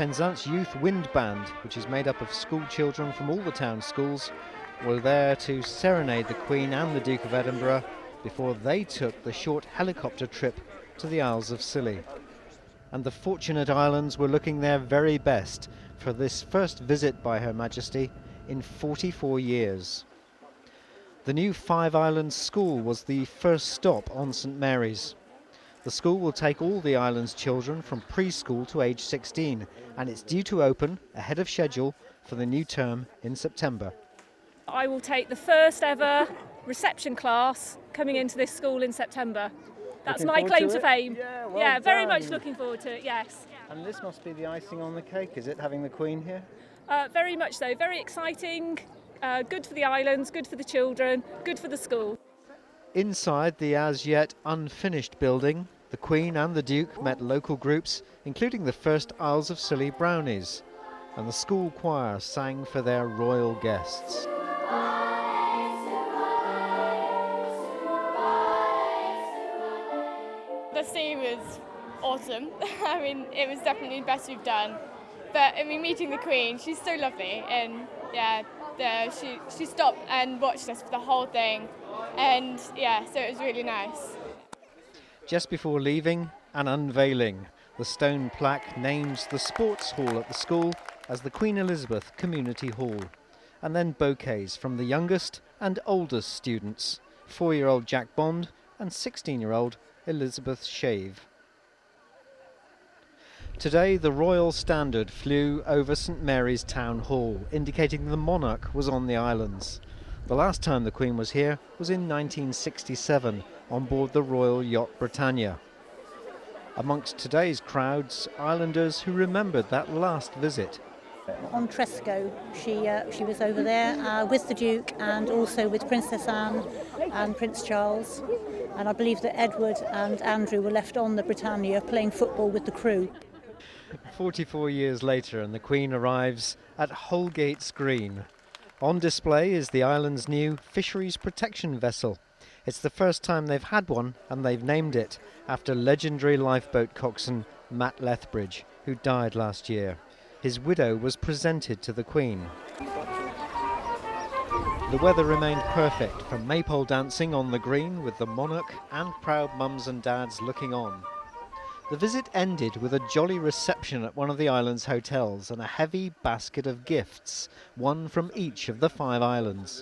Penzance Youth Wind Band, which is made up of school children from all the town schools, were there to serenade the Queen and the Duke of Edinburgh before they took the short helicopter trip to the Isles of Scilly. And the Fortunate Islands were looking their very best for this first visit by Her Majesty in 44 years. The new Five Islands School was the first stop on St Mary's. The school will take all the island's children from preschool to age 16, and it's due to open ahead of schedule for the new term in September. I will take the first ever reception class coming into this school in September. That's my claim to fame. Yeah, very much looking forward to it, yes. And this must be the icing on the cake, is it, having the Queen here? Very much so, very exciting, good for the islands, good for the children, good for the school. Inside the as yet unfinished building, the Queen and the Duke met local groups, including the first Isles of Scilly Brownies, and the school choir sang for their royal guests. The scene was awesome. I mean, it was definitely the best we've done. But I mean, meeting the Queen, she's so lovely, and yeah, she stopped and watched us for the whole thing, and yeah, so it was really nice. Just before leaving, an unveiling. The stone plaque names the sports hall at the school as the Queen Elizabeth Community Hall. And then bouquets from the youngest and oldest students, 4-year-old Jack Bond and 16-year-old Elizabeth Shave. Today, the Royal Standard flew over St Mary's Town Hall, indicating the Monarch was on the islands. The last time the Queen was here was in 1967 on board the Royal Yacht Britannia. Amongst today's crowds, islanders who remembered that last visit. On Tresco, she was over there with the Duke and also with Princess Anne and Prince Charles. And I believe that Edward and Andrew were left on the Britannia playing football with the crew. 44 years later, and the Queen arrives at Holgate's Green. On display is the island's new fisheries protection vessel. It's the first time they've had one, and they've named it after legendary lifeboat coxswain Matt Lethbridge, who died last year. His widow was presented to the Queen. The weather remained perfect for maypole dancing on the green, with the Monarch and proud mums and dads looking on. The visit ended with a jolly reception at one of the island's hotels and a heavy basket of gifts, one from each of the 5 islands.